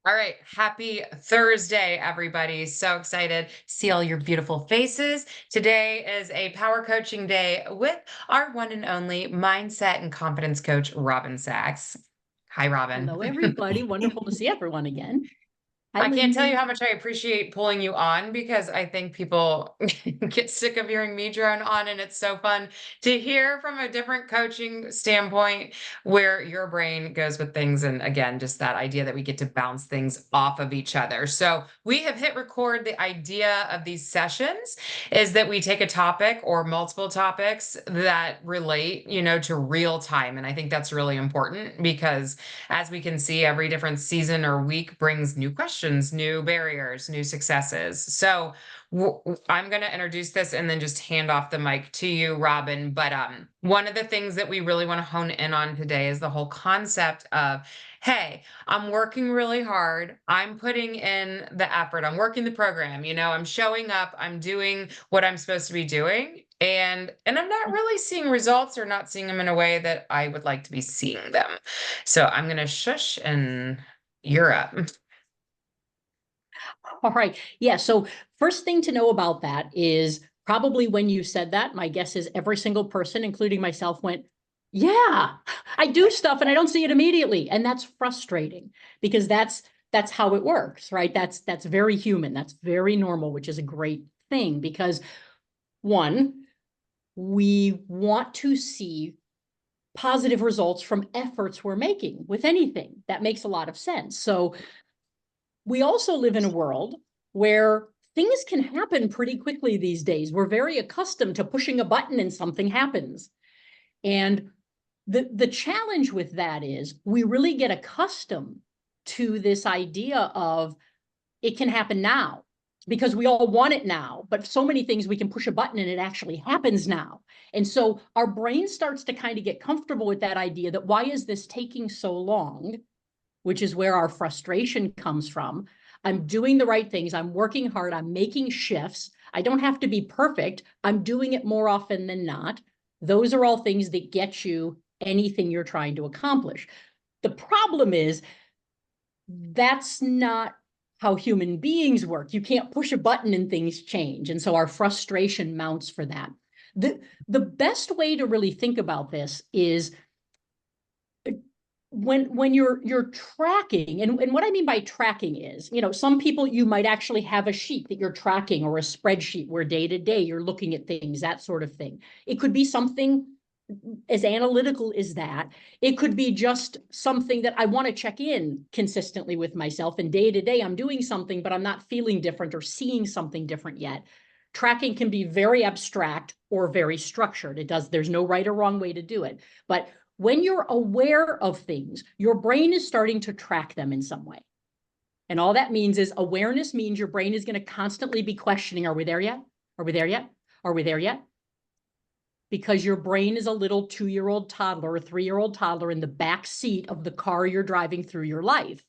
All right. Happy Thursday, everybody. So excited to see all your beautiful faces. Today is a power coaching day with our one and only mindset and confidence coach, Robin Sachs. Hi, Robin. Hello, everybody. Wonderful to see everyone again. Hi, I can't tell you Lindsay. how much I appreciate pulling you on because I think people get sick of hearing me drone on, and it's so fun to hear from a different coaching standpoint where your brain goes with things. And again, just that idea that we get to bounce things off of each other. So we have hit record. The idea of these sessions is that we take a topic or multiple topics that relate, to real time. And I think that's really important because as we can see, every different season or week brings new questions, new barriers, new successes. So I'm going to introduce this and then just hand off the mic to you, Robin. But one of the things that we really want to hone in on today is the whole concept of, hey, I'm working really hard. I'm putting in the effort. I'm working the program. I'm showing up. I'm doing what I'm supposed to be doing. And I'm not really seeing results or not seeing them in a way that I would like to be seeing them. So I'm going to shush and you're up. All right. Yeah. So, first thing to know about that is probably when you said that, my guess is every single person, including myself, went, yeah, I do stuff and I don't see it immediately. And that's frustrating because that's how it works, right? That's very human. That's very normal, which is a great thing because one, we want to see positive results from efforts we're making with anything. That makes a lot of sense. So we also live in a world where things can happen pretty quickly these days. We're very accustomed to pushing a button and something happens. And the challenge with that is we really get accustomed to this idea of it can happen now because we all want it now, but so many things we can push a button and it actually happens now. And so our brain starts to kind of get comfortable with that idea that why is this taking so long, which is where our frustration comes from. I'm doing the right things. I'm working hard. I'm making shifts. I don't have to be perfect. I'm doing it more often than not. Those are all things that get you anything you're trying to accomplish. The problem is that's not how human beings work. You can't push a button and things change. And so our frustration mounts for that. The best way to really think about this is when you're tracking, and what I mean by tracking is, some people you might actually have a sheet that you're tracking or a spreadsheet where day to day you're looking at things, that sort of thing. It could be something as analytical as that. It could be just something that I want to check in consistently with myself, and day to day I'm doing something, but I'm not feeling different or seeing something different yet. Tracking can be very abstract or very structured. There's no right or wrong way to do it. But when you're aware of things, your brain is starting to track them in some way. And all that means is awareness means your brain is going to constantly be questioning, are we there yet? Are we there yet? Are we there yet? Because your brain is a little 2-year-old toddler or 3-year-old toddler in the back seat of the car you're driving through your life.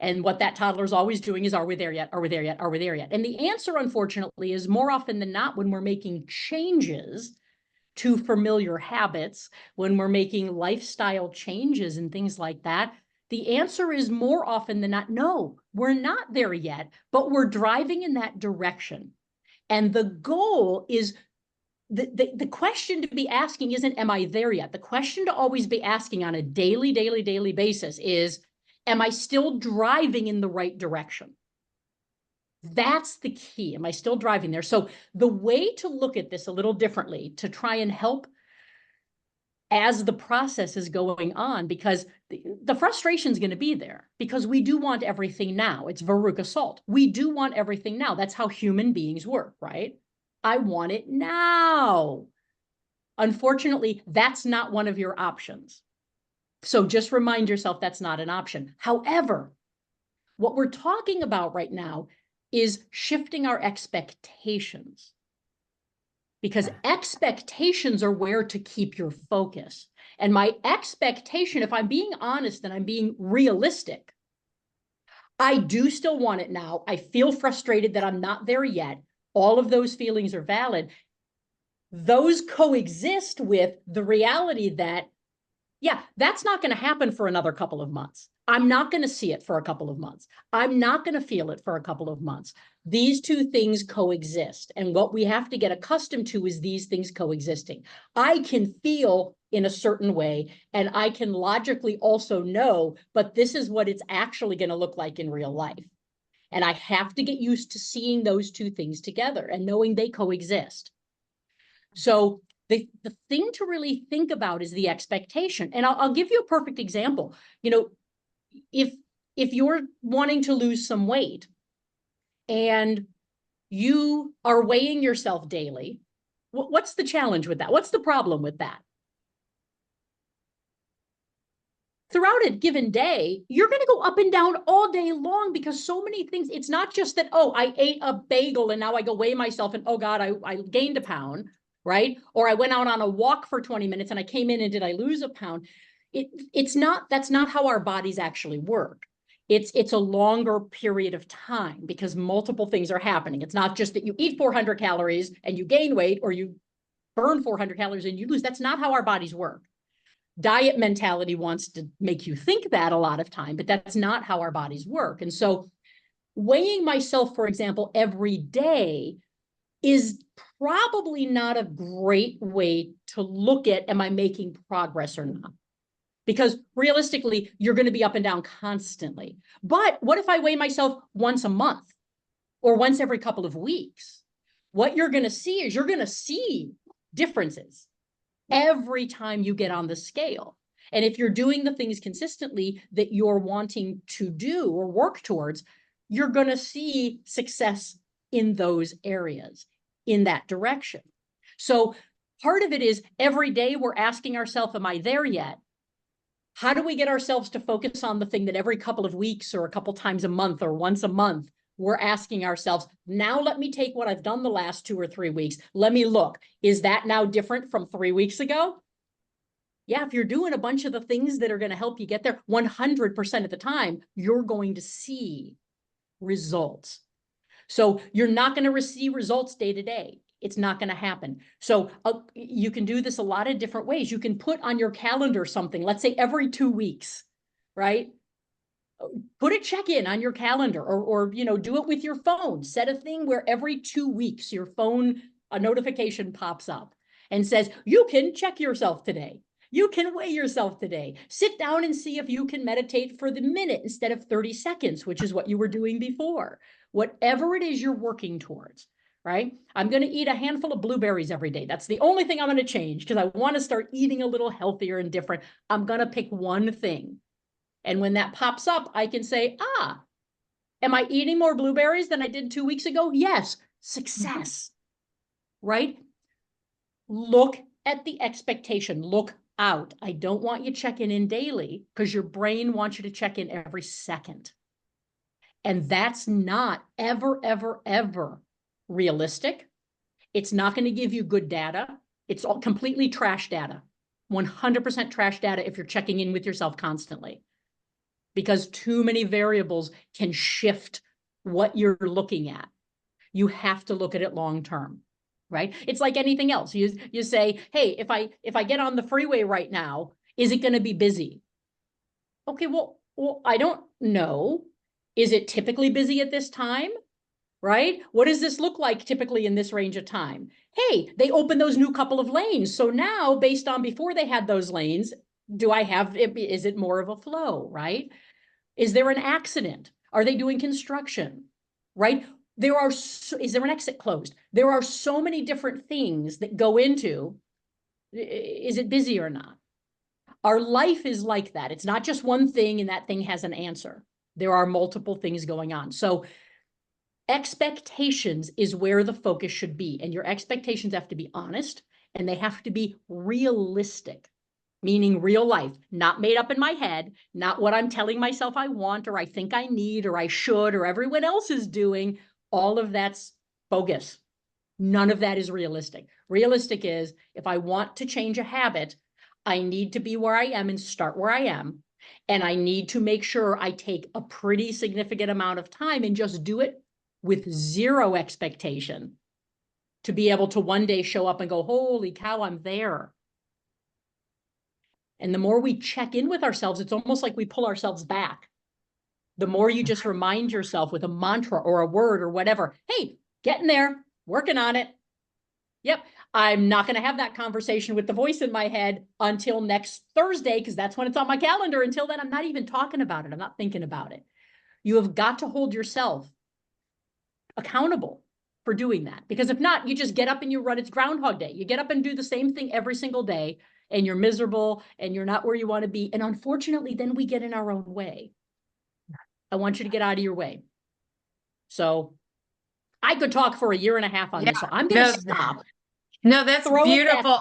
And what that toddler is always doing is, are we there yet? Are we there yet? Are we there yet? And the answer, unfortunately, is more often than not when we're making changes to familiar habits, when we're making lifestyle changes and things like that, the answer is more often than not, no, we're not there yet, but we're driving in that direction. And the goal is the question to be asking isn't, am I there yet? The question to always be asking on a daily basis is, am I still driving in the right direction? That's the key. Am I still driving there? So the way to look at this a little differently to try and help as the process is going on, because the frustration is going to be there because we do want everything now. It's Veruca Salt. We do want everything now. That's how human beings work, right? I want it now. Unfortunately, that's not one of your options. So just remind yourself that's not an option. However, what we're talking about right now is shifting our expectations, because expectations are where to keep your focus. And my expectation, if I'm being honest and I'm being realistic, I do still want it now. I feel frustrated that I'm not there yet. All of those feelings are valid. Those coexist with the reality that Yeah, that's not going to happen for another couple of months. I'm not going to see it for a couple of months. I'm not going to feel it for a couple of months. These two things coexist. And what we have to get accustomed to is these things coexisting. I can feel in a certain way, and I can logically also know, but this is what it's actually going to look like in real life. And I have to get used to seeing those two things together and knowing they coexist. So the thing to really think about is the expectation. And I'll give you a perfect example. You know, if you're wanting to lose some weight and you are weighing yourself daily, what's the challenge with that? What's the problem with that? Throughout a given day, you're going to go up and down all day long because so many things. It's not just that, oh, I ate a bagel and now I go weigh myself and, oh God, I gained a pound, right? Or I went out on a walk for 20 minutes and I came in and did I lose a pound? It's not, that's not how our bodies actually work. It's a longer period of time because multiple things are happening. It's not just that you eat 400 calories and you gain weight, or you burn 400 calories and you lose. That's not how our bodies work. Diet mentality wants to make you think that a lot of time, but that's not how our bodies work. And so weighing myself, for example, every day is probably not a great way to look at, am I making progress or not? Because realistically, you're going to be up and down constantly. But what if I weigh myself once a month or once every couple of weeks? What you're going to see is you're going to see differences every time you get on the scale. And if you're doing the things consistently that you're wanting to do or work towards, you're going to see success in those areas, in that direction. So part of it is every day we're asking ourselves, am I there yet? How do we get ourselves to focus on the thing that every couple of weeks or a couple times a month or once a month, we're asking ourselves, now let me take what I've done the last 2 or 3 weeks. Let me look. Is that now different from 3 weeks ago? Yeah, if you're doing a bunch of the things that are going to help you get there 100% of the time, you're going to see results. So you're not going to receive results day to day. It's not going to happen. So you can do this a lot of different ways. You can put on your calendar something, let's say every 2 weeks, right? Put a check-in on your calendar, or you know, do it with your phone. Set a thing where every 2 weeks your phone, a notification pops up and says, you can check yourself today. You can weigh yourself today. Sit down and see if you can meditate for the minute instead of 30 seconds, which is what you were doing before. Whatever it is you're working towards, right? I'm going to eat a handful of blueberries every day. That's the only thing I'm going to change because I want to start eating a little healthier and different. I'm going to pick one thing. And when that pops up, I can say, am I eating more blueberries than I did 2 weeks ago? Yes, success, right? Look at the expectation, look out. I don't want you checking in daily because your brain wants you to check in every second. And that's not ever, ever, ever realistic. It's not going to give you good data. It's all completely trash data, 100% trash data if you're checking in with yourself constantly, because too many variables can shift what you're looking at. You have to look at it long term, right? It's like anything else. You say, hey, if I get on the freeway right now, is it going to be busy? Okay, well, I don't know. Is it typically busy at this time? Right? What does this look like typically in this range of time? Hey, they opened those new couple of lanes. So now, based on before they had those lanes, is it more of a flow, right? Is there an accident? Are they doing construction, right? Is there an exit closed? There are so many different things that go into, is it busy or not? Our life is like that. It's not just one thing and that thing has an answer. There are multiple things going on. So expectations is where the focus should be. And your expectations have to be honest and they have to be realistic, meaning real life, not made up in my head, not what I'm telling myself I want or I think I need or I should or everyone else is doing. All of that's bogus. None of that is realistic. Realistic is if I want to change a habit, I need to be where I am and start where I am. And I need to make sure I take a pretty significant amount of time and just do it with zero expectation to be able to one day show up and go, holy cow, I'm there. And the more we check in with ourselves, it's almost like we pull ourselves back. The more you just remind yourself with a mantra or a word or whatever, hey, getting there, working on it. Yep. I'm not going to have that conversation with the voice in my head until next Thursday, because that's when it's on my calendar. Until then, I'm not even talking about it. I'm not thinking about it. You have got to hold yourself accountable for doing that. Because if not, you just get up and you run. It's Groundhog Day. You get up and do the same thing every single day, and you're miserable and you're not where you want to be. And unfortunately, then we get in our own way. I want you to get out of your way. So I could talk for a year and a half on Yeah. this, so I'm going to stop. No, that's Throw it back. beautiful.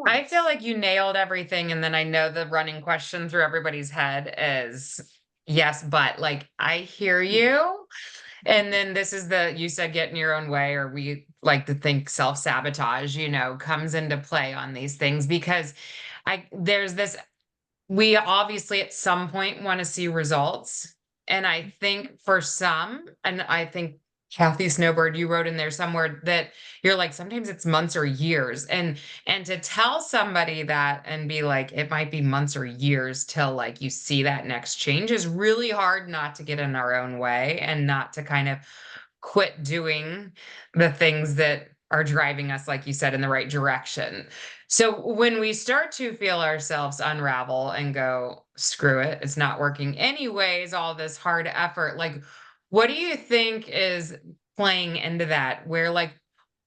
I feel like you nailed everything. And then I know the running question through everybody's head is yes, but like I hear you. And then this is you said get in your own way, or we like to think self-sabotage, comes into play on these things because there's this, we obviously at some point want to see results. And I think for some, and I think Kathy Snowbird, you wrote in there somewhere that you're like, sometimes it's months or years. And to tell somebody that and be like, it might be months or years till like you see that next change is really hard not to get in our own way and not to kind of quit doing the things that are driving us, like you said, in the right direction. So when we start to feel ourselves unravel and go, screw it, it's not working anyways, all this hard effort, like, what do you think is playing into that? Where, like,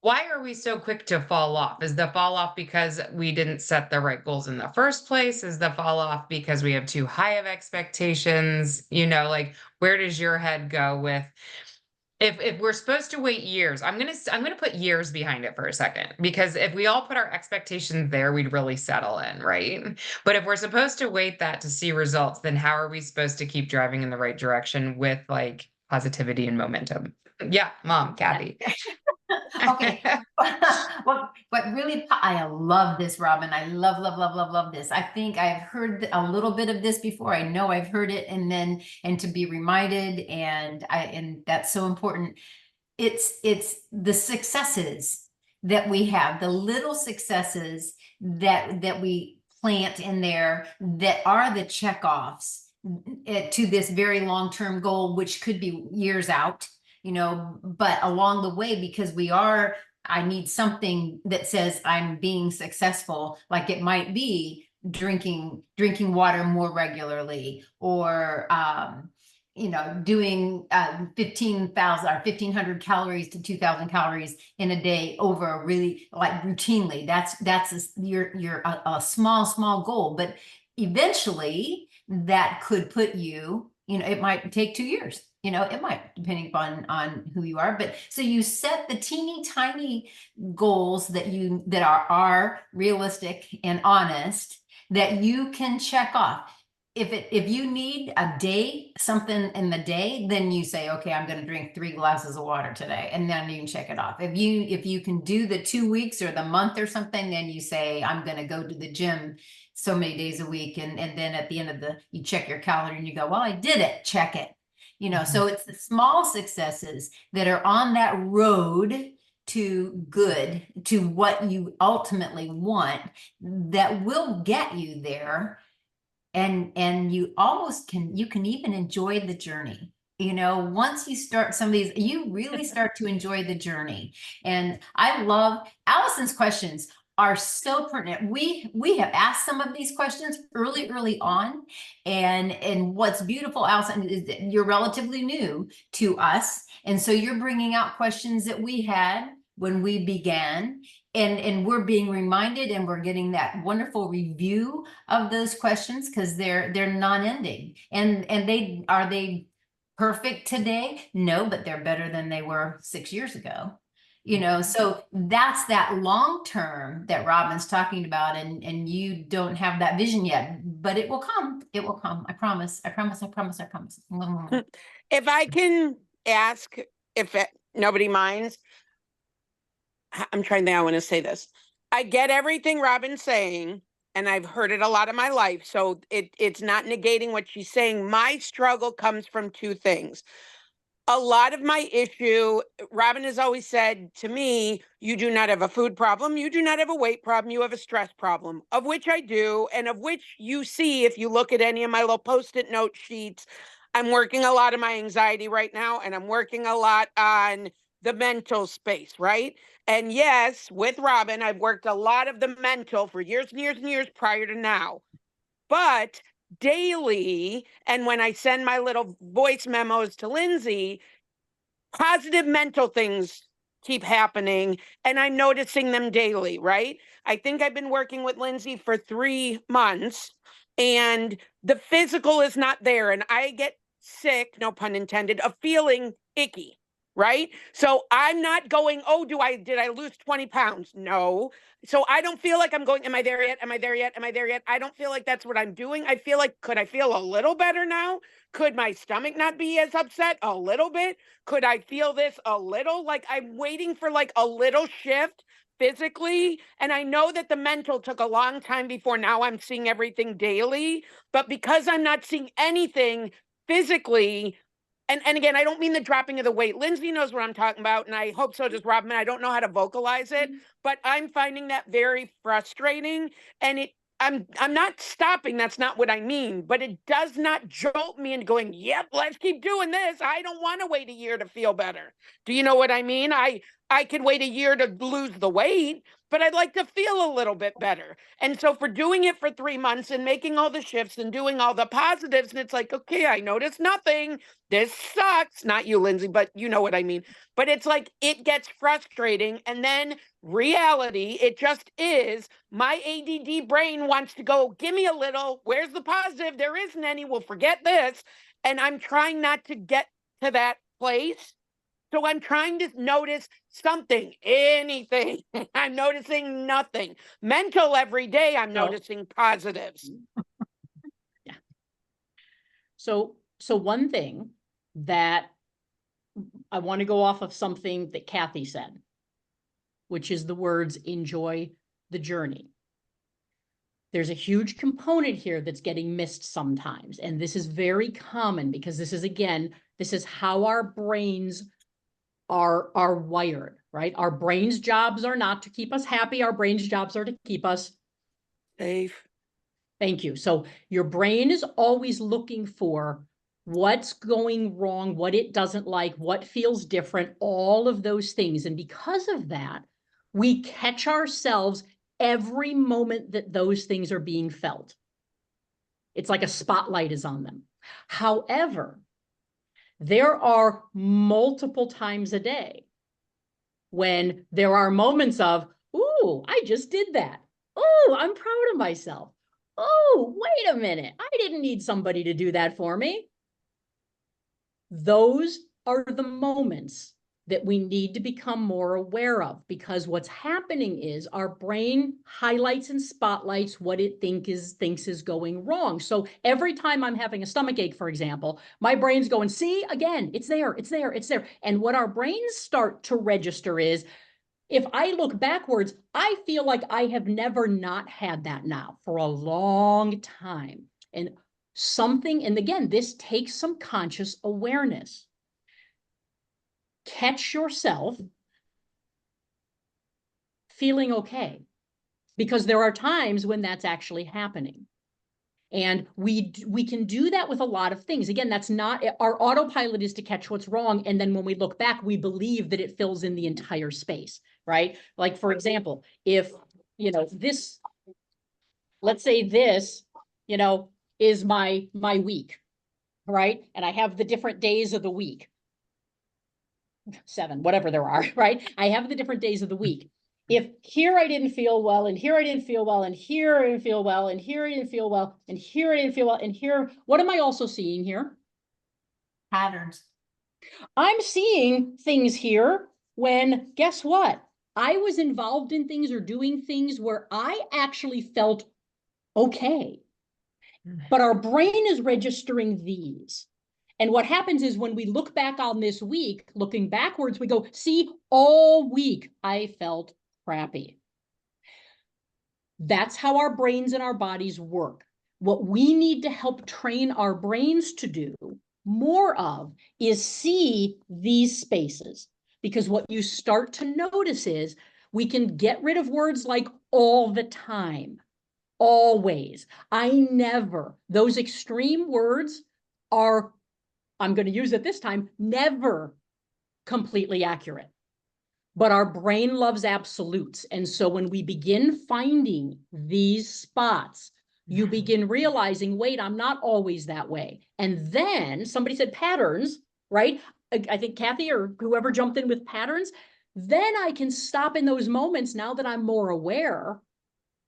why are we so quick to fall off? Is the fall off because we didn't set the right goals in the first place? Is the fall off because we have too high of expectations? Like, where does your head go with if we're supposed to wait years? I'm gonna put years behind it for a second, because if we all put our expectations there, we'd really settle in, right? But if we're supposed to wait that to see results, then how are we supposed to keep driving in the right direction with like positivity and momentum? Yeah, Mom, Kathy. Okay. What really, I love this, Robin. I love, love, love, love, love this. I think I've heard a little bit of this before. I know I've heard it, and to be reminded, and that's so important. It's the successes that we have, the little successes that we plant in there that are the checkoffs to this very long-term goal, which could be years out, but along the way, because I need something that says I'm being successful, like it might be drinking water more regularly, or doing 15,000 or 1,500 calories to 2,000 calories in a day over really like routinely. That's a small goal, but eventually that could put you, it might take 2 years. It might, depending on who you are. But so you set the teeny tiny goals that are realistic and honest, that you can check off. If you need something in the day, then you say, okay, I'm going to drink 3 glasses of water today, and then you can check it off. If you can do the 2 weeks or the month or something, then you say, I'm going to go to the gym so many days a week, and then at the end of you check your calendar and you go, well, I did it, check it. So it's the small successes that are on that road to good, to what you ultimately want, that will get you there. And you can even enjoy the journey. Once you start some of these, you really start to enjoy the journey. And I love Allison's questions are so pertinent. We have asked some of these questions early on. And what's beautiful, Allison, is that you're relatively new to us. And so you're bringing out questions that we had when we began. And we're being reminded, and we're getting that wonderful review of those questions, because they're non-ending. And are they perfect today? No, but they're better than they were 6 years ago. So that's that long term that Robin's talking about, and you don't have that vision yet, but it will come. It will come. I promise. I promise. I promise. I promise. If I can ask, if nobody minds, I'm trying to think, I want to say this. I get everything Robin's saying, and I've heard it a lot in my life, so it's not negating what she's saying. My struggle comes from 2 things. a lot of my issue, Robin has always said to me, you do not have a food problem, you do not have a weight problem, you have a stress problem, of which I do, and of which you see if you look at any of my little post-it note sheets. I'm working a lot of my anxiety right now, and I'm working a lot on the mental space, right? And yes, with Robin, I've worked a lot of the mental for years and years and years prior to now. But daily, and when I send my little voice memos to Lindsey, positive mental things keep happening, and I'm noticing them daily, right? I think I've been working with Lindsey for 3 months, and the physical is not there, and I get sick, no pun intended, of feeling icky, right? So I'm not going, oh, did I lose 20 pounds? No. So I don't feel like I'm going, am I there yet? Am I there yet? Am I there yet? I don't feel like that's what I'm doing. I feel like, could I feel a little better now? Could my stomach not be as upset? A little bit. Could I feel this a little? Like I'm waiting for like a little shift physically. And I know that the mental took a long time before now I'm seeing everything daily. But because I'm not seeing anything physically, and again, I don't mean the dropping of the weight. Lindsey knows what I'm talking about, and I hope so does Robin. I don't know how to vocalize it, but I'm finding that very frustrating. And I'm not stopping. That's not what I mean, but it does not jolt me into going, yep, let's keep doing this. I don't want to wait a year to feel better. Do you know what I mean? I could wait a year to lose the weight, but I'd like to feel a little bit better. And so for doing it for 3 months and making all the shifts and doing all the positives, and it's like, okay, I noticed nothing. This sucks. Not you, Lindsey, but you know what I mean. But it's like, it gets frustrating. And then reality, it just is. My ADD brain wants to go, give me a little. Where's the positive? There isn't any. We'll forget this. And I'm trying not to get to that place. So I'm trying to notice something, anything. I'm noticing nothing. Mental every day, I'm noticing positives. Yeah. So one thing that I want to go off of something that Kathy said, which is the words, enjoy the journey. There's a huge component here that's getting missed sometimes. And this is very common because this is how our brains are wired, right? Our brains' jobs are not to keep us happy. Our brains' jobs are to keep us safe. Thank you. So your brain is always looking for what's going wrong, what it doesn't like, what feels different, all of those things. And because of that, we catch ourselves every moment that those things are being felt. It's like a spotlight is on them. However, there are multiple times a day when there are moments of, ooh, I just did that. Oh, I'm proud of myself. Oh, wait a minute. I didn't need somebody to do that for me. Those are the moments that we need to become more aware of, because what's happening is our brain highlights and spotlights what it thinks is going wrong. So every time I'm having a stomach ache, for example, my brain's going, see, again, it's there, it's there, it's there. And what our brains start to register is, if I look backwards, I feel like I have never not had that now for a long time. And again, this takes some conscious awareness. Catch yourself feeling okay, because there are times when that's actually happening. And we can do that with a lot of things. Again, that's not, our autopilot is to catch what's wrong. And then when we look back, we believe that it fills in the entire space, right? Like, for example, if, this, let's say this, is my week, right? And I have the different days of the week. 7, whatever there are, right? I have the different days of the week. If here I didn't feel well, and here I didn't feel well, and here I didn't feel well, and here I didn't feel well, and here I didn't feel well, and here, what am I also seeing here? Patterns. I'm seeing things here when, guess what? I was involved in things or doing things where I actually felt okay. But our brain is registering these. And what happens is when we look back on this week, looking backwards, we go, see, all week I felt crappy. That's how our brains and our bodies work. What we need to help train our brains to do more of is see these spaces. Because what you start to notice is we can get rid of words like all the time, always, I never. Those extreme words are, I'm going to use it this time, never completely accurate. But our brain loves absolutes. And so when we begin finding these spots, you begin realizing, wait, I'm not always that way. And then somebody said patterns, right? I think Kathy or whoever jumped in with patterns. Then I can stop in those moments now that I'm more aware.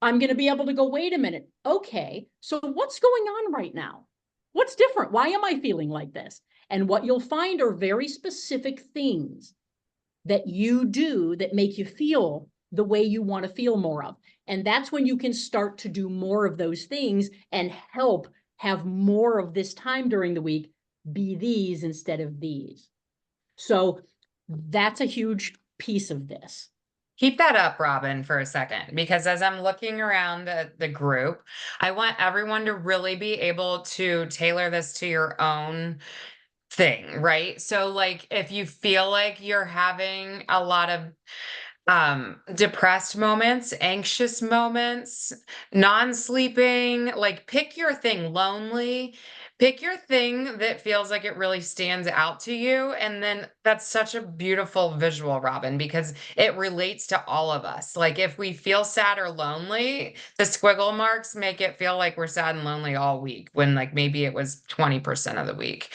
I'm going to be able to go, wait a minute. Okay, so what's going on right now? What's different? Why am I feeling like this? And what you'll find are very specific things that you do that make you feel the way you want to feel more of. And that's when you can start to do more of those things and help have more of this time during the week be these instead of these. So that's a huge piece of this. Keep that up, Robin, for a second, because as I'm looking around the group, I want everyone to really be able to tailor this to your own thing, right? So like if you feel like you're having a lot of depressed moments, anxious moments, non-sleeping, like pick your thing, lonely, pick your thing that feels like it really stands out to you. And then that's such a beautiful visual, Robin, because it relates to all of us. Like if we feel sad or lonely, the squiggle marks make it feel like we're sad and lonely all week when like maybe it was 20% of the week.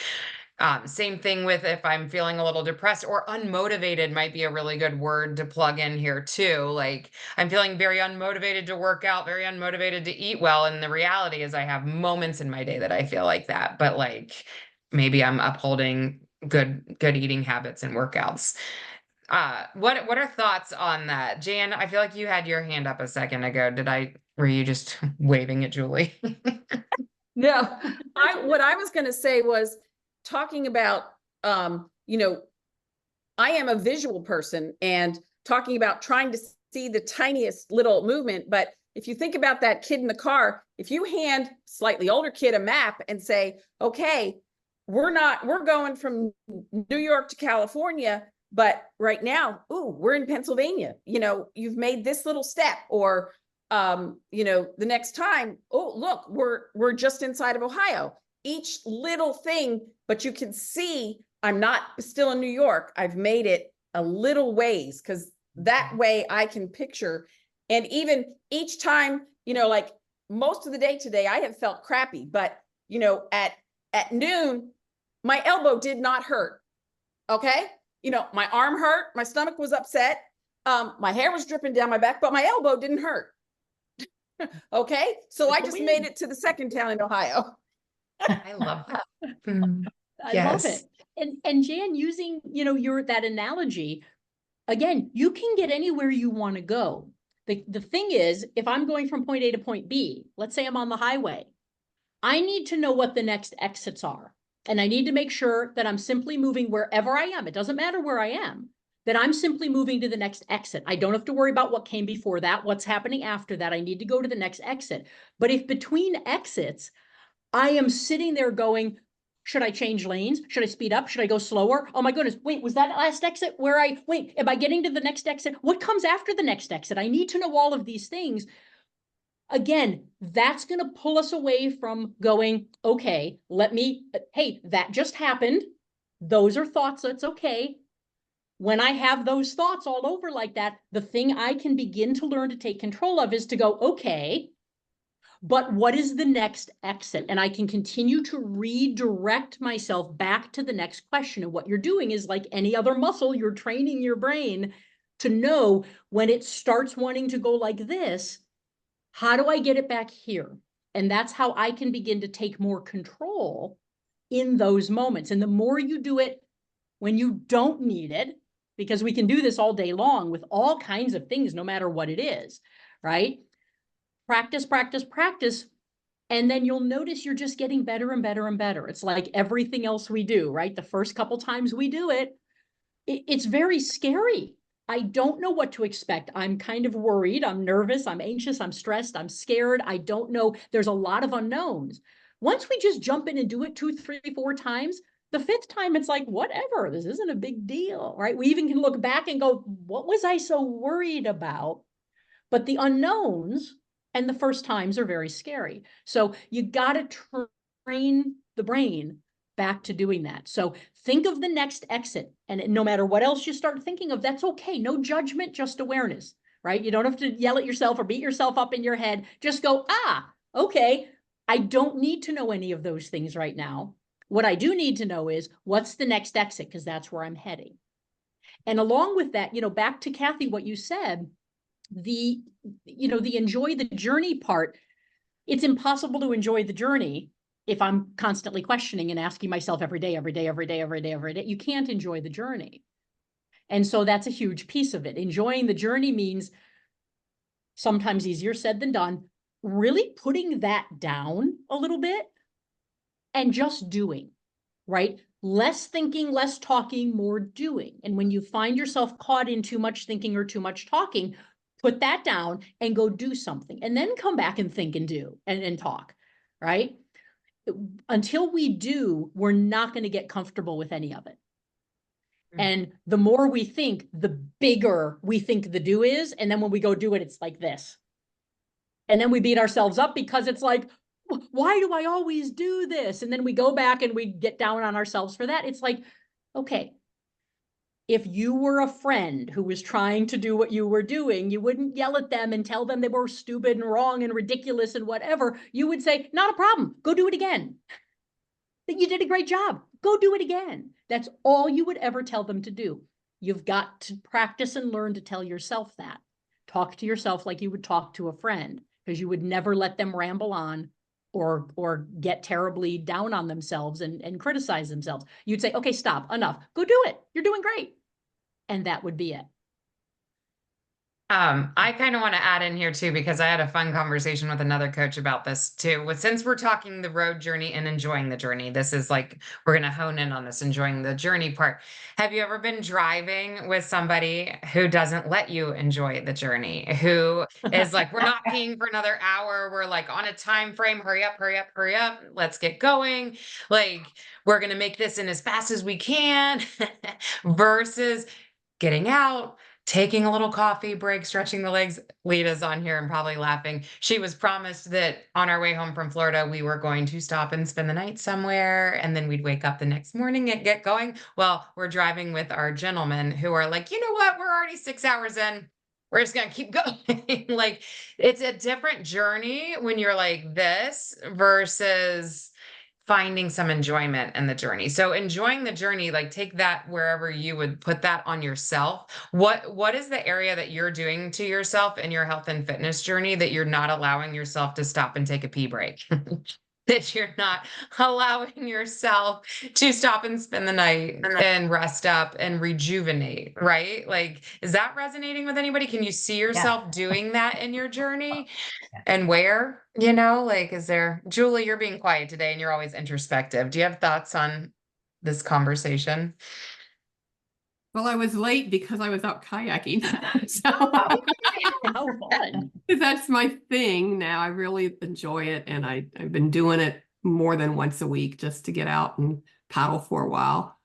Same thing with if I'm feeling a little depressed or unmotivated might be a really good word to plug in here too. Like I'm feeling very unmotivated to work out, very unmotivated to eat well. And the reality is I have moments in my day that I feel like that, but like maybe I'm upholding good eating habits and workouts. What are thoughts on that? Jan, I feel like you had your hand up a second ago. Were you just waving at Julie? No, what I was going to say was talking about, you know, I am a visual person and talking about trying to see the tiniest little movement. But if you think about that kid in the car, if you hand slightly older kid a map and say, okay, we're going from New York to California, but right now, we're in Pennsylvania. You know, you've made this little step, or you know, the next time, look, we're just inside of Ohio. Each little thing, but you can see I'm not still in New York. I've made it a little ways, because that way I can picture. And even each time, you know, like most of the day today, I have felt crappy, but you know, at noon, my elbow did not hurt. Okay. You know, my arm hurt, my stomach was upset. My hair was dripping down my back, but my elbow didn't hurt. Okay. So I just made it to the second town in Ohio. I love that. I love it. And Jan, using, you know, that analogy, again, you can get anywhere you want to go. The thing is, if I'm going from point A to point B, let's say I'm on the highway, I need to know what the next exits are. And I need to make sure that I'm simply moving wherever I am. It doesn't matter where I am, that I'm simply moving to the next exit. I don't have to worry about what came before that, what's happening after that. I need to go to the next exit. But if between exits, I am sitting there going, should I change lanes? Should I speed up? Should I go slower? Oh my goodness, wait, was that last exit wait, am I getting to the next exit? What comes after the next exit? I need to know all of these things. Again, that's going to pull us away from going, okay, hey, that just happened. Those are thoughts, that's okay. When I have those thoughts all over like that, the thing I can begin to learn to take control of is to go, okay, but what is the next exit? And I can continue to redirect myself back to the next question. And what you're doing is like any other muscle, you're training your brain to know when it starts wanting to go like this, how do I get it back here? And that's how I can begin to take more control in those moments. And the more you do it when you don't need it, because we can do this all day long with all kinds of things, no matter what it is, right? Practice, practice, practice. And then you'll notice you're just getting better and better and better. It's like everything else we do, right? The first couple times we do it, it's very scary. I don't know what to expect. I'm kind of worried. I'm nervous. I'm anxious. I'm stressed. I'm scared. I don't know. There's a lot of unknowns. Once we just jump in and do it 2, 3, 4 times, The fifth time, it's like, whatever, this isn't a big deal, right? We even can look back and go, what was I so worried about? But the unknowns and the first times are very scary. So you got to train the brain back to doing that. So think of the next exit. And no matter what else you start thinking of, that's okay. No judgment, just awareness, right? You don't have to yell at yourself or beat yourself up in your head. Just go, okay, I don't need to know any of those things right now. What I do need to know is what's the next exit, because that's where I'm heading. And along with that, back to Kathy, what you said, the enjoy the journey part, it's impossible to enjoy the journey if I'm constantly questioning and asking myself every day. You can't enjoy the journey. And so that's a huge piece of it. Enjoying the journey means sometimes easier said than done, really putting that down a little bit and just doing, right? Less thinking, less talking, more doing. And when you find yourself caught in too much thinking or too much talking, put that down and go do something, and then come back and think and do and talk, right? Until we do, we're not going to get comfortable with any of it. And the more we think, the bigger we think the do is. And then when we go do it, it's like this. And then we beat ourselves up because it's like, why do I always do this? And then we go back and we get down on ourselves for that. It's like, okay, if you were a friend who was trying to do what you were doing, you wouldn't yell at them and tell them they were stupid and wrong and ridiculous and whatever. You would say, not a problem, go do it again. That you did a great job, go do it again. That's all you would ever tell them to do. You've got to practice and learn to tell yourself that. Talk to yourself like you would talk to a friend, because you would never let them ramble on or get terribly down on themselves and criticize themselves. You'd say, okay, stop, enough, go do it. You're doing great. And that would be it. I kind of want to add in here too, because I had a fun conversation with another coach about this too. Since we're talking the road journey and enjoying the journey, this is like, we're going to hone in on this enjoying the journey part. Have you ever been driving with somebody who doesn't let you enjoy the journey, who is like, we're not paying for another hour. We're like on a time frame. Hurry up, hurry up, hurry up. Let's get going. Like, we're going to make this in as fast as we can versus getting out, taking a little coffee break, stretching the legs. Lita's on here and probably laughing. She was promised that on our way home from Florida, we were going to stop and spend the night somewhere, and then we'd wake up the next morning and get going. Well, we're driving with our gentlemen who are like, you know what? We're already 6 hours in. We're just going to keep going. Like, it's a different journey when you're like this versus finding some enjoyment in the journey. So enjoying the journey, like take that wherever you would put that on yourself. What is the area that you're doing to yourself in your health and fitness journey that you're not allowing yourself to stop and take a pee break? That you're not allowing yourself to stop and spend the night and rest up and rejuvenate, right? Like, is that resonating with anybody? Can you see yourself doing that in your journey? And where, like, is there, Julie, you're being quiet today and you're always introspective. Do you have thoughts on this conversation? Well, I was late because I was out kayaking. So How fun. that's my thing now. I really enjoy it. And I've been doing it more than once a week just to get out and paddle for a while.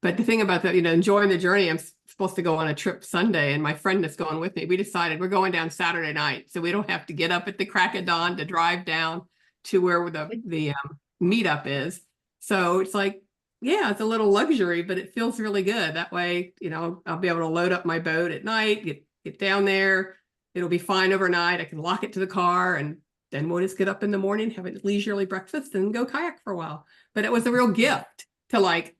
But the thing about that, enjoying the journey, I'm supposed to go on a trip Sunday, and my friend that's going with me, we decided we're going down Saturday night, so we don't have to get up at the crack of dawn to drive down to where the meetup is. So it's like, yeah, it's a little luxury, but it feels really good. That way, I'll be able to load up my boat at night, get down there. It'll be fine overnight. I can lock it to the car, and then we'll just get up in the morning, have a leisurely breakfast, and go kayak for a while. But it was a real gift to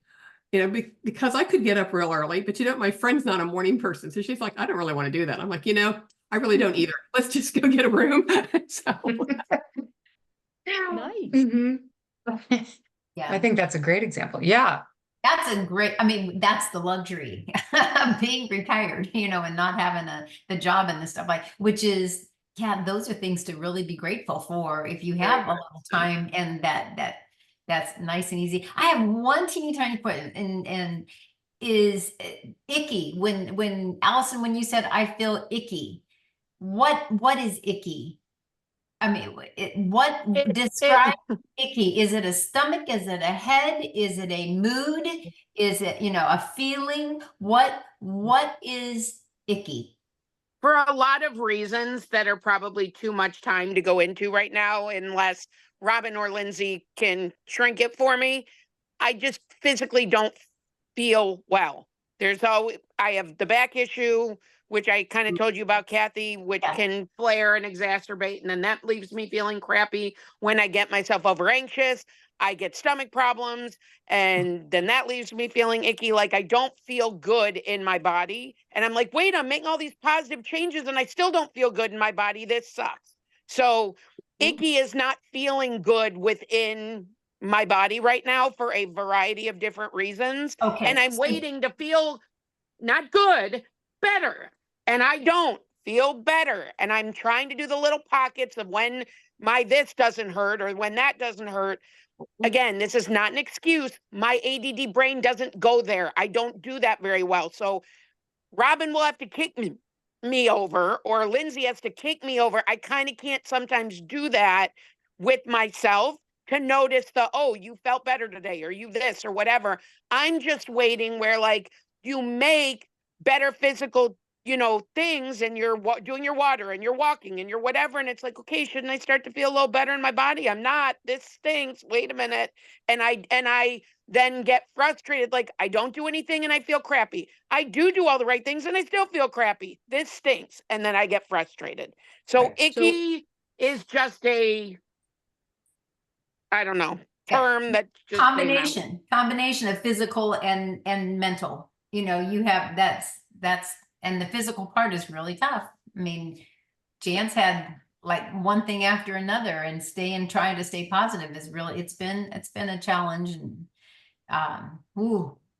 because I could get up real early, but my friend's not a morning person. So she's like, I don't really want to do that. I'm like, I really don't either. Let's just go get a room. So Nice. Mm-hmm. Yeah. I think that's a great example. Yeah. That's the luxury of being retired, and not having the job and the stuff which is, those are things to really be grateful for if you have a little time, and that's nice and easy. I have one teeny tiny question, and is icky. When Allison, when you said I feel icky, what is icky? I mean, what describe icky? Is it a stomach? Is it a head? Is it a mood? Is it, a feeling? What is icky? For a lot of reasons that are probably too much time to go into right now, unless Robin or Lindsay can shrink it for me. I just physically don't feel well. I have the back issue, which I kind of told you about, Kathy, which Yeah. can flare and exacerbate. And then that leaves me feeling crappy when I get myself over anxious. I get stomach problems, and then that leaves me feeling icky. Like I don't feel good in my body. And I'm like, wait, I'm making all these positive changes and I still don't feel good in my body. This sucks. So icky is not feeling good within my body right now for a variety of different reasons. Okay. And I'm waiting to feel not good, better. And I don't feel better. And I'm trying to do the little pockets of when my this doesn't hurt or when that doesn't hurt. Again, this is not an excuse. My ADD brain doesn't go there. I don't do that very well. So Robin will have to kick me over, or Lindsay has to kick me over. I kind of can't sometimes do that with myself to notice oh, you felt better today, or you this, or whatever. I'm just waiting where like you make better physical, things, and you're doing your water and you're walking and you're whatever. And it's like, okay, shouldn't I start to feel a little better in my body? I'm not. This stinks. Wait a minute. And I then get frustrated. Like I don't do anything and I feel crappy. I do all the right things and I still feel crappy. This stinks. And then I get frustrated. So Right. icky is just I don't know, term that just combination of physical and mental. You have that's and the physical part is really tough. I mean, Jan's had like one thing after another, and trying to stay positive is really, it's been a challenge. And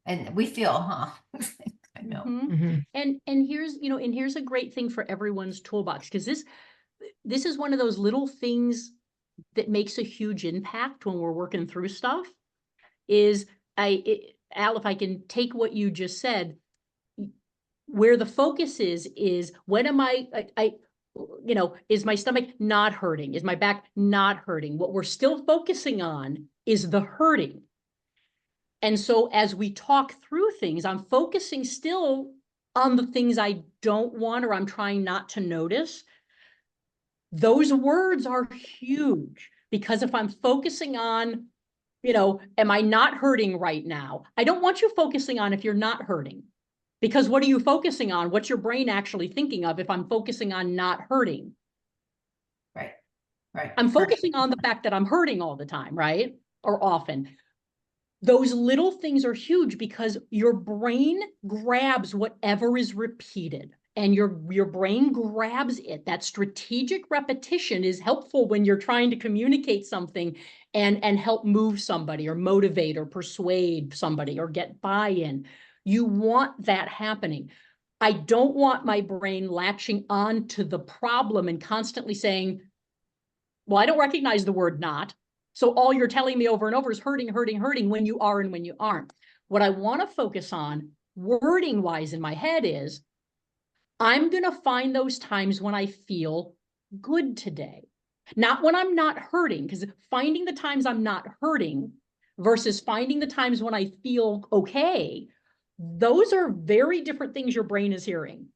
and we feel, I know. And here's a great thing for everyone's toolbox, because this is one of those little things that makes a huge impact when we're working through stuff. Al, if I can take what you just said, where the focus is when am is my stomach not hurting? Is my back not hurting? What we're still focusing on is the hurting. And so as we talk through things, I'm focusing still on the things I don't want, or I'm trying not to notice. Those words are huge, because if I'm focusing on, am I not hurting right now? I don't want you focusing on if you're not hurting, because what are you focusing on? What's your brain actually thinking of if I'm focusing on not hurting? Right. I'm focusing on the fact that I'm hurting all the time, right? Or often. Those little things are huge, because your brain grabs whatever is repeated, and your brain grabs it. That strategic repetition is helpful when you're trying to communicate something and help move somebody, or motivate or persuade somebody, or get buy-in. You want that happening. I don't want my brain latching on to the problem and constantly saying, well, I don't recognize the word not. So all you're telling me over and over is hurting, hurting, hurting, when you are and when you aren't. What I want to focus on wording wise in my head is, I'm going to find those times when I feel good today, not when I'm not hurting, because finding the times I'm not hurting versus finding the times when I feel okay, those are very different things your brain is hearing.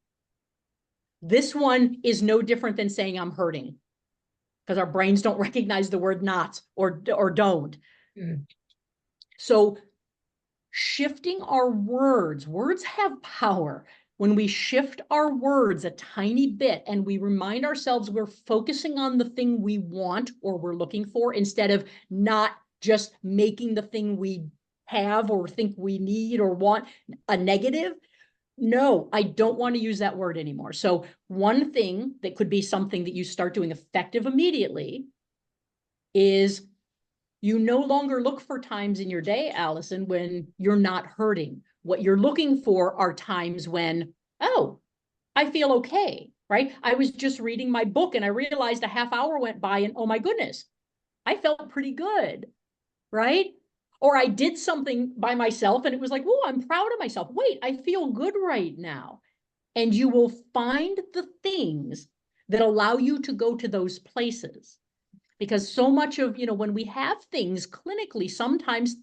This one is no different than saying I'm hurting, because our brains don't recognize the word not or don't. So shifting our words have power. When we shift our words a tiny bit and we remind ourselves we're focusing on the thing we want or we're looking for, instead of not just making the thing we have or think we need or want a negative. No, I don't want to use that word anymore. So one thing that could be something that you start doing effective immediately is, you no longer look for times in your day, Allison, when you're not hurting. What you're looking for are times when, oh, I feel okay, right? I was just reading my book and I realized a half hour went by and, oh my goodness, I felt pretty good, right? Or I did something by myself and it was like, oh, I'm proud of myself. Wait, I feel good right now. And you will find the things that allow you to go to those places. Because so much of, when we have things clinically, sometimes,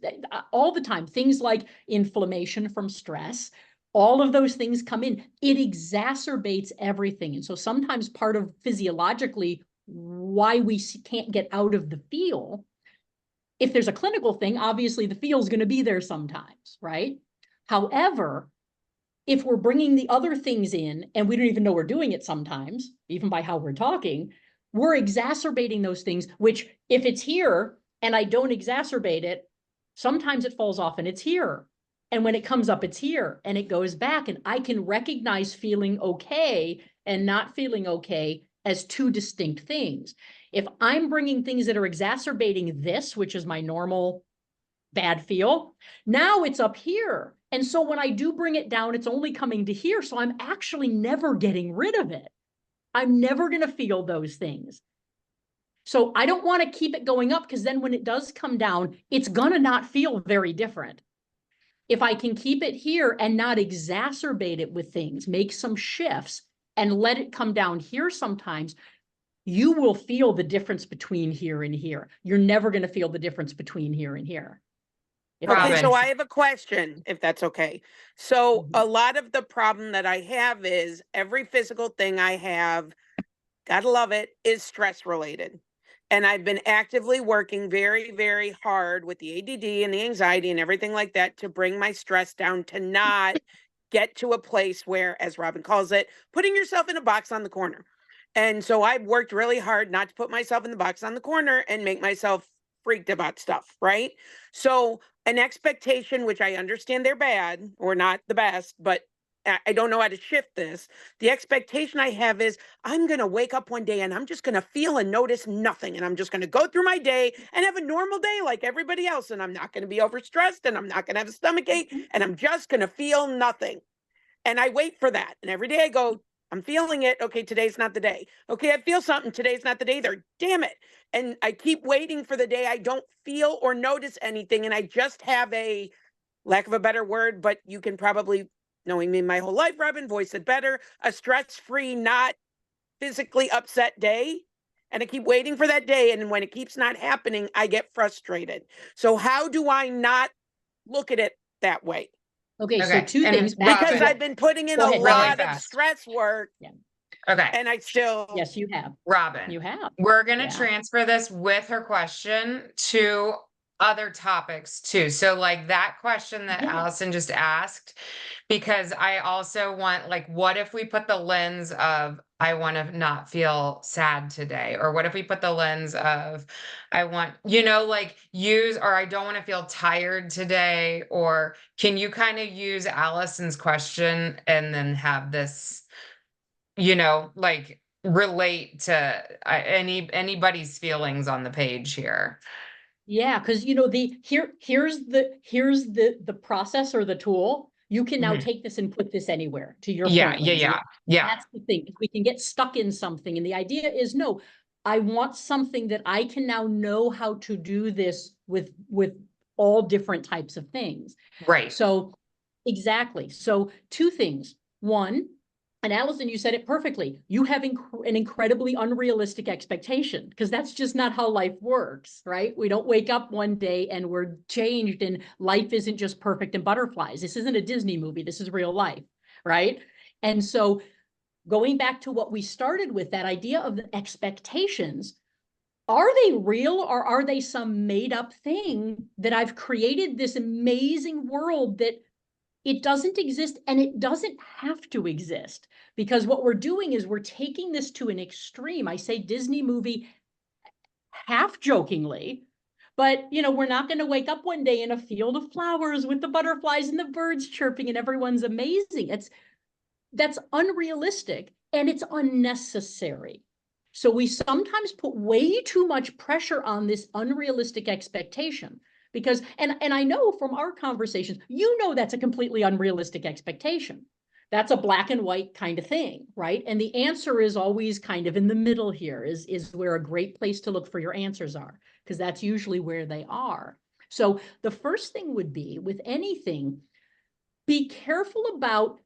all the time, things like inflammation from stress, all of those things come in, it exacerbates everything. And so sometimes part of physiologically why we can't get out of the feel, if there's a clinical thing, obviously the feel is going to be there sometimes, right? However, if we're bringing the other things in and we don't even know we're doing it sometimes, even by how we're talking, we're exacerbating those things, which if it's here and I don't exacerbate it, sometimes it falls off and it's here. And when it comes up, it's here and it goes back. And I can recognize feeling okay and not feeling okay as two distinct things. If I'm bringing things that are exacerbating this, which is my normal bad feel, now it's up here. And so when I do bring it down, it's only coming to here. So I'm actually never getting rid of it. I'm never going to feel those things. So I don't want to keep it going up, because then when it does come down, it's going to not feel very different. If I can keep it here and not exacerbate it with things, make some shifts and let it come down here sometimes, you will feel the difference between here and here. You're never going to feel the difference between here and here. Okay, so Robin. I have a question, if that's okay. So a lot of the problem that I have is every physical thing I have, gotta love it, is stress related. And I've been actively working very, very hard with the ADD and the anxiety and everything like that to bring my stress down, to not get to a place where, as Robin calls it, putting yourself in a box on the corner. And so I've worked really hard not to put myself in the box on the corner and make myself freaked about stuff, right? So an expectation, which I understand they're bad or not the best, but I don't know how to shift this. The expectation I have is I'm going to wake up one day and I'm just going to feel and notice nothing. And I'm just going to go through my day and have a normal day like everybody else. And I'm not going to be overstressed and I'm not going to have a stomach ache and I'm just going to feel nothing. And I wait for that. And every day I go, I'm feeling it. Okay, today's not the day. Okay, I feel something. Today's not the day there. Damn it. And I keep waiting for the day I don't feel or notice anything. And I just have a, lack of a better word, but you can probably, knowing me my whole life, Robin, voice it better, a stress-free, not physically upset day. And I keep waiting for that day. And when it keeps not happening, I get frustrated. So how do I not look at it that way? Okay, so Okay, two and things. Robin- Because I've been putting in Go a ahead, really lot of fast. stress work Okay, and I still, Yes, you have. Robin. You have. We're going to Yeah. transfer this with her question to other topics too. So like that question that Yeah. Allison just asked, because I also want, like, what if we put the lens of, I want to not feel sad today? Or what if we put the lens of, I want, like use, or I don't want to feel tired today? Or can you kind of use Allison's question and then have this, like relate to anybody's feelings on the page here? Yeah, because here's the process or the tool. You can now Mhm. take this and put this anywhere, to your Yeah, point, yeah, Lindsay. yeah. That's the thing. We can get stuck in something. And the idea is, no, I want something that I can now know how to do this with all different types of things. Right. So exactly. So two things. One, and Allison, you said it perfectly. You have an incredibly unrealistic expectation, because that's just not how life works, right? We don't wake up one day and we're changed and life isn't just perfect and butterflies. This isn't a Disney movie. This is real life, right? And so going back to what we started with, that idea of the expectations, are they real or are they some made up thing that I've created this amazing world that it doesn't exist, and it doesn't have to exist? Because what we're doing is we're taking this to an extreme. I say Disney movie half jokingly, but we're not going to wake up one day in a field of flowers with the butterflies and the birds chirping and everyone's amazing. That's unrealistic and it's unnecessary. So we sometimes put way too much pressure on this unrealistic expectation, because, and I know from our conversations, that's a completely unrealistic expectation. That's a black and white kind of thing, right? And the answer is always kind of in the middle here, is where a great place to look for your answers are, because that's usually where they are. So the first thing would be, with anything, be careful about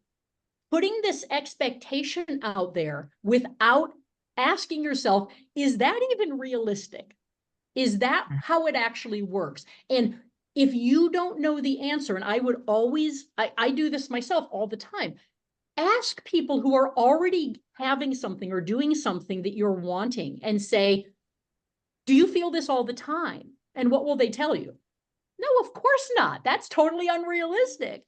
putting this expectation out there without asking yourself, is that even realistic? Is that how it actually works? And if you don't know the answer, and I would always, I do this myself all the time, ask people who are already having something or doing something that you're wanting and say, do you feel this all the time? And what will they tell you? No, of course not. That's totally unrealistic.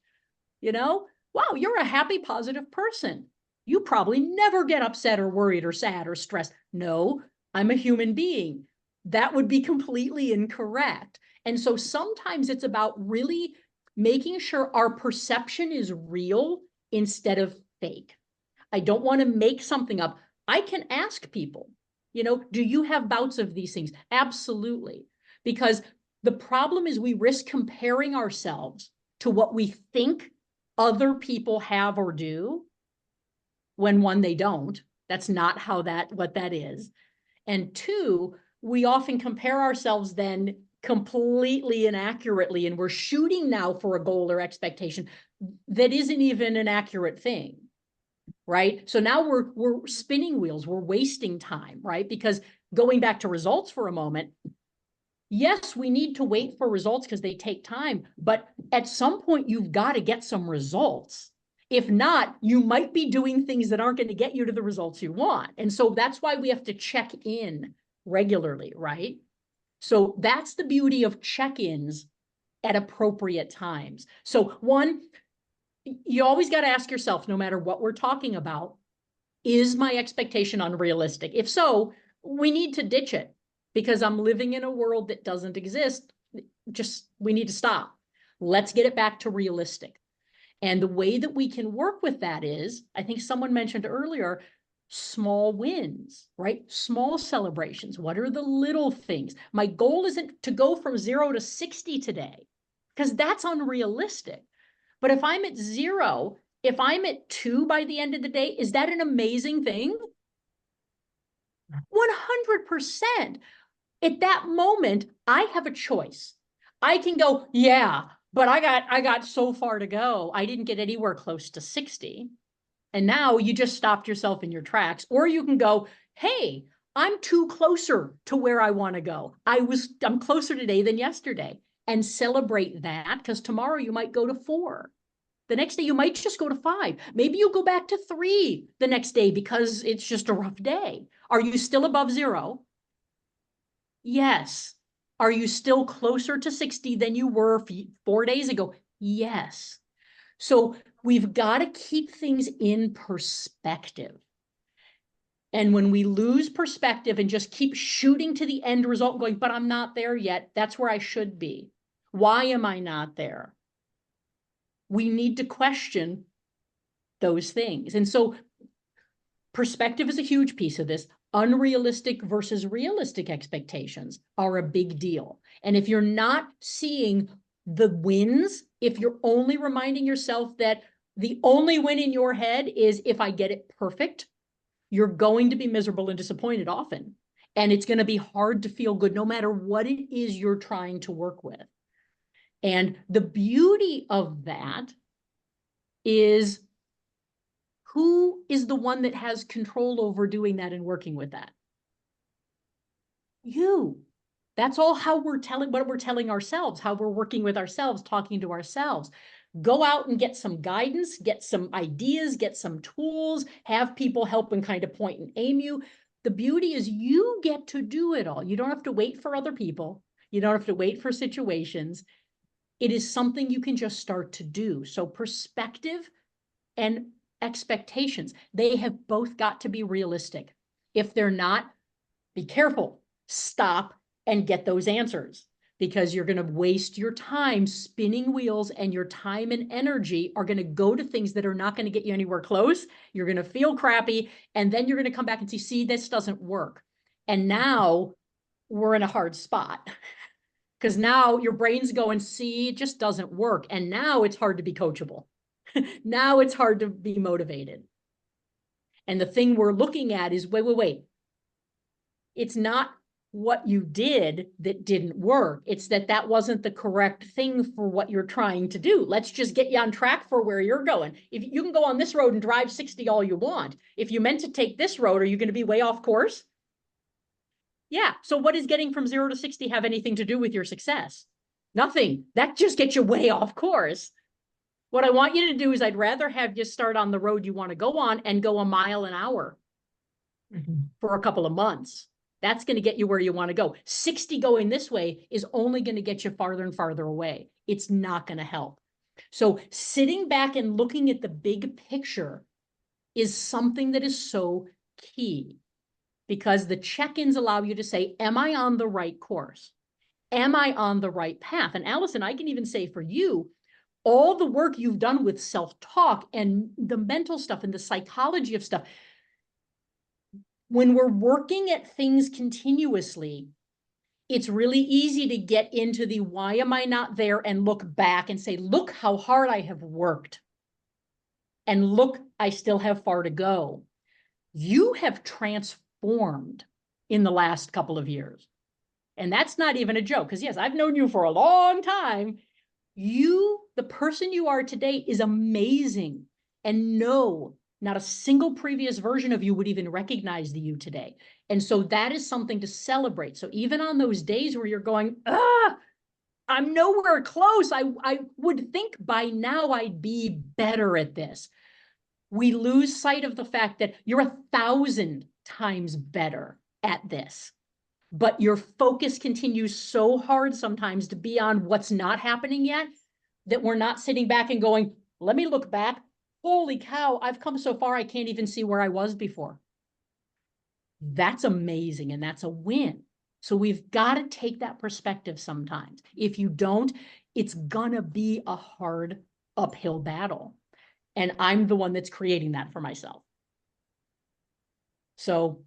Wow, you're a happy, positive person. You probably never get upset or worried or sad or stressed. No, I'm a human being. That would be completely incorrect. And so sometimes it's about really making sure our perception is real instead of fake. I don't want to make something up. I can ask people, do you have bouts of these things? Absolutely. Because the problem is we risk comparing ourselves to what we think other people have or do when, one, they don't. That's not what that is. And two, we often compare ourselves then completely inaccurately, and we're shooting now for a goal or expectation that isn't even an accurate thing, right? So now we're spinning wheels, we're wasting time, right? Because going back to results for a moment, yes, we need to wait for results because they take time, but at some point you've got to get some results. If not, you might be doing things that aren't going to get you to the results you want. And so that's why we have to check in regularly, right? So that's the beauty of check-ins at appropriate times. So one, you always got to ask yourself, no matter what we're talking about, is my expectation unrealistic? If so, we need to ditch it because I'm living in a world that doesn't exist. We need to stop. Let's get it back to realistic. And the way that we can work with that is, I think someone mentioned earlier, small wins, right? Small celebrations. What are the little things? My goal isn't to go from 0 to 60 today, because that's unrealistic. But if I'm at 0, if I'm at 2 by the end of the day, is that an amazing thing? 100%. At that moment, I have a choice. I can go, yeah, but I got so far to go. I didn't get anywhere close to 60. And now you just stopped yourself in your tracks. Or you can go, hey, I'm closer to where I want to go. I'm closer today than yesterday, and celebrate that, because tomorrow you might go to 4. The next day you might just go to 5. Maybe you'll go back to 3 the next day because it's just a rough day. Are you still above 0? Yes. Are you still closer to 60 than you were 4 days ago? Yes. So we've got to keep things in perspective. And when we lose perspective and just keep shooting to the end result, going, but I'm not there yet. That's where I should be. Why am I not there? We need to question those things. And so perspective is a huge piece of this. Unrealistic versus realistic expectations are a big deal. And if you're not seeing the wins, if you're only reminding yourself that the only win in your head is if I get it perfect, you're going to be miserable and disappointed often. And it's going to be hard to feel good no matter what it is you're trying to work with. And the beauty of that is, who is the one that has control over doing that and working with that? You. That's all what we're telling ourselves, how we're working with ourselves, talking to ourselves. Go out and get some guidance, get some ideas, get some tools, have people help and kind of point and aim you. The beauty is you get to do it all. You don't have to wait for other people. You don't have to wait for situations. It is something you can just start to do. So perspective and expectations, they have both got to be realistic. If they're not, be careful, stop and get those answers, because you're going to waste your time spinning wheels, and your time and energy are going to go to things that are not going to get you anywhere close. You're going to feel crappy, and then you're going to come back and see, this doesn't work. And now we're in a hard spot, because now your brain's going, see, it just doesn't work. And now it's hard to be coachable. Now it's hard to be motivated. And the thing we're looking at is, wait. It's not what you did that didn't work. It's that that wasn't the correct thing for what you're trying to do. Let's just get you on track for where you're going. If you can go on this road and drive 60 all you want, if you meant to take this road, are you going to be way off course? Yeah. So what does getting from 0 to 60 have anything to do with your success? Nothing. That just gets you way off course. What I want you to do is I'd rather have you start on the road you want to go on and go a mile an hour for a couple of months. That's going to get you where you want to go. 60 going this way is only going to get you farther and farther away. It's not going to help. So sitting back and looking at the big picture is something that is so key, because the check-ins allow you to say, am I on the right course? Am I on the right path? And Allison, I can even say for you, all the work you've done with self-talk and the mental stuff and the psychology of stuff, when we're working at things continuously, it's really easy to get into the why am I not there and look back and say, look how hard I have worked. And look, I still have far to go. You have transformed in the last couple of years. And that's not even a joke, because yes, I've known you for a long time. You, the person you are today, is amazing. And no, not a single previous version of you would even recognize the you today. And so that is something to celebrate. So even on those days where you're going, I'm nowhere close, I would think by now I'd be better at this. We lose sight of the fact that you're 1,000 times better at this. But your focus continues so hard sometimes to be on what's not happening yet that we're not sitting back and going, let me look back. Holy cow, I've come so far, I can't even see where I was before. That's amazing, and that's a win. So we've got to take that perspective sometimes. If you don't, it's gonna be a hard uphill battle. And I'm the one that's creating that for myself. So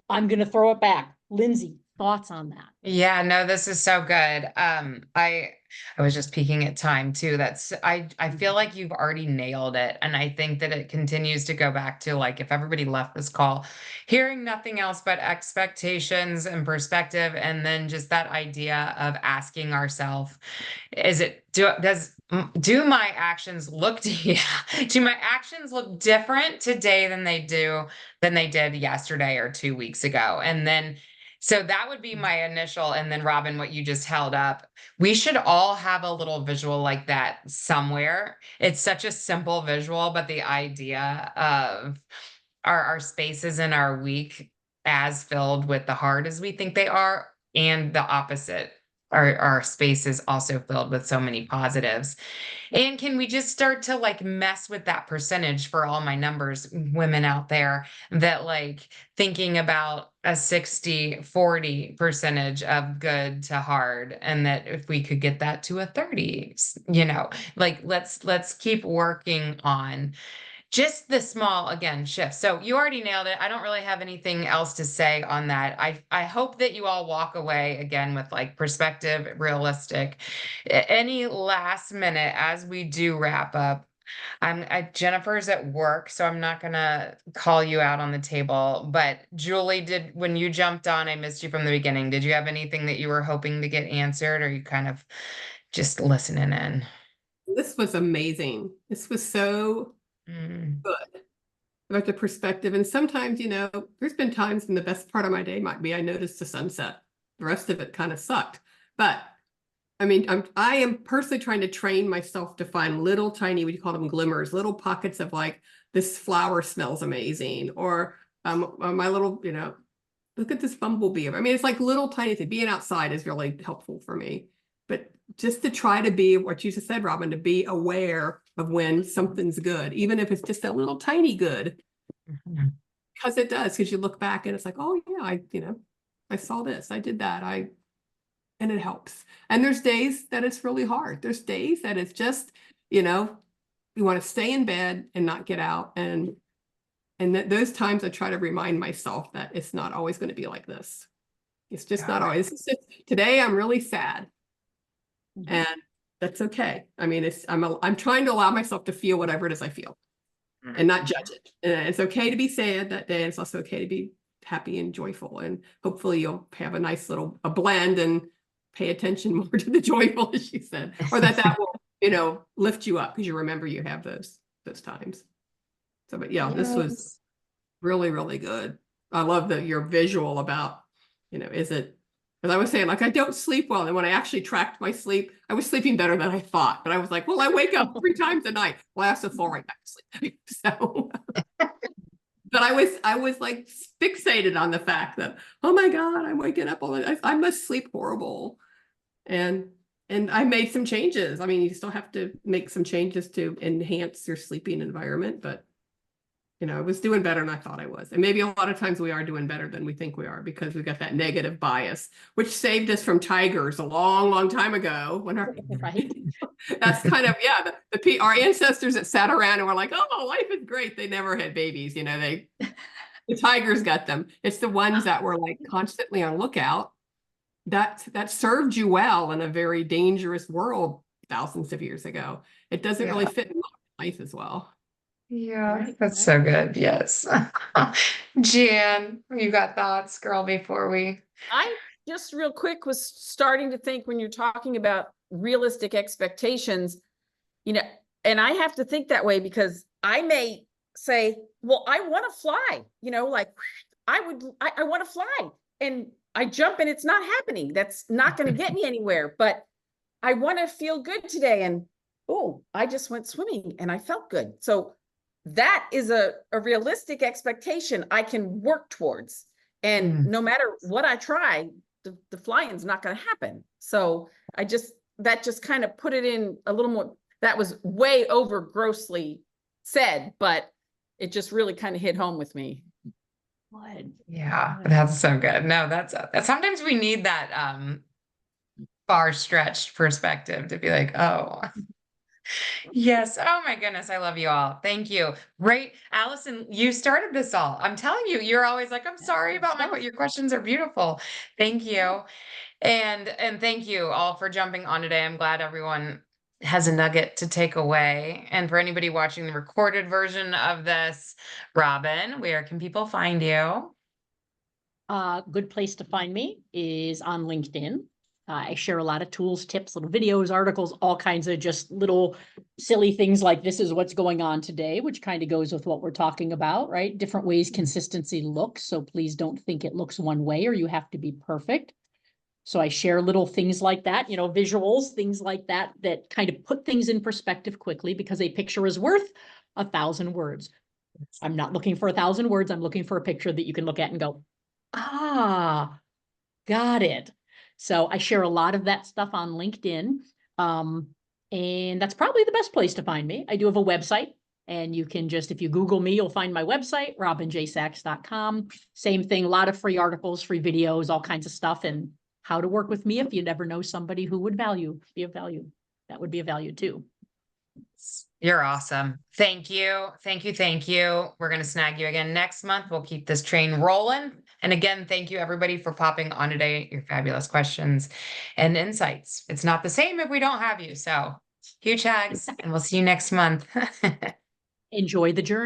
I'm gonna throw it back. Lindsey, thoughts on that? Yeah, no, this is so good. I was just peeking at time too. I feel like you've already nailed it. And I think that it continues to go back to, like, if everybody left this call hearing nothing else but expectations and perspective, and then just that idea of asking ourselves, do my actions look do my actions look different today than they did yesterday or 2 weeks ago? And then so that would be my initial. And then Robin, what you just held up, we should all have a little visual like that somewhere. It's such a simple visual, but the idea of our spaces in our week as filled with the hard as we think they are, and the opposite, our spaces also filled with so many positives. And can we just start to, like, mess with that percentage for all my numbers, women out there, that, like, thinking about a 60-40 percentage of good to hard, and that if we could get that to a 30, like, let's keep working on just the small, again, shifts. So you already nailed it. I don't really have anything else to say on that. I hope that you all walk away again with, like, perspective, realistic. Any last minute as we do wrap up? Jennifer's at work, so I'm not gonna call you out on the table. But Julie, when you jumped on, I missed you from the beginning. Did you have anything that you were hoping to get answered, or you kind of just listening in? This was amazing. This was so good about the perspective. And sometimes, there's been times when the best part of my day might be I noticed the sunset. The rest of it kind of sucked. But I mean, I am personally trying to train myself to find little tiny, what you call them, glimmers, little pockets of, like, this flower smells amazing, or my little, look at this bumblebee. I mean, it's like little tiny things. Being outside is really helpful for me. But just to try to be what you just said, Robin, to be aware of when something's good, even if it's just a little tiny good, because it does. Because you look back and it's like, oh yeah, I saw this, I did that, and it helps. And there's days that it's really hard. There's days that it's just, you want to stay in bed and not get out. And those times I try to remind myself that it's not always going to be like this. It's just not always. Today I'm really sad. And that's okay. I mean, I'm trying to allow myself to feel whatever it is I feel and not judge it. And it's okay to be sad that day. It's also okay to be happy and joyful. And hopefully you'll have a nice little a blend and pay attention more to the joyful, as she said, or that will, lift you up because you remember you have those times. So, but yeah, this was really, really good. I love that your visual about, is it, as I was saying, like I don't sleep well. And when I actually tracked my sleep, I was sleeping better than I thought. But I was like, well, I wake up 3 times a night. Well, I also fall right back to sleep. So, but I was like fixated on the fact that, oh my God, I'm waking up all the I must sleep horrible. And I made some changes. I mean, you still have to make some changes to enhance your sleeping environment, but I was doing better than I thought I was. And maybe a lot of times we are doing better than we think we are because we got that negative bias, which saved us from tigers a long, long time ago. When Right. that's kind of, our ancestors that sat around and were like, oh, life is great. They never had babies. The tigers got them. It's the ones that were like constantly on lookout that served you well in a very dangerous world thousands of years ago. It doesn't really fit in life as well. Yeah, Right, that's so good. Yes. Jan, you got thoughts, girl, before we. I just real quick was starting to think when you're talking about realistic expectations, and I have to think that way because I may say, well, I want to fly, like I want to fly, and I jump and it's not happening. That's not going to get me anywhere, but I want to feel good today. And oh, I just went swimming and I felt good. So that is a realistic expectation I can work towards. And no matter what I try, the flying's not going to happen. So that just kind of put it in a little more, that was way over grossly said, but it just really kind of hit home with me. Good. Yeah, that's so good. No, that's sometimes we need that far stretched perspective to be like, oh. Yes. Oh my goodness. I love you all. Thank you. Great. Allison, you started this all. I'm telling you, you're always like, I'm sorry about my, but your questions are beautiful. Thank you. And thank you all for jumping on today. I'm glad everyone has a nugget to take away. And for anybody watching the recorded version of this, Robin, where can people find you? Good place to find me is on LinkedIn. I share a lot of tools, tips, little videos, articles, all kinds of just little silly things like this is what's going on today, which kind of goes with what we're talking about, right? Different ways consistency looks. So please don't think it looks one way or you have to be perfect. So I share little things like that, visuals, things like that, that kind of put things in perspective quickly because a picture is worth 1,000 words. I'm not looking for 1,000 words. I'm looking for a picture that you can look at and go, ah, got it. So I share a lot of that stuff on LinkedIn. And that's probably the best place to find me. I do have a website and you can just, if you Google me, you'll find my website, robinjsachs.com. Same thing, a lot of free articles, free videos, all kinds of stuff, and how to work with me if you never know somebody who would be of value. That would be a value too. You're awesome. Thank you. Thank you. Thank you. We're going to snag you again next month. We'll keep this train rolling. And again, thank you everybody for popping on today. Your fabulous questions and insights. It's not the same if we don't have you. So huge hugs and we'll see you next month. Enjoy the journey.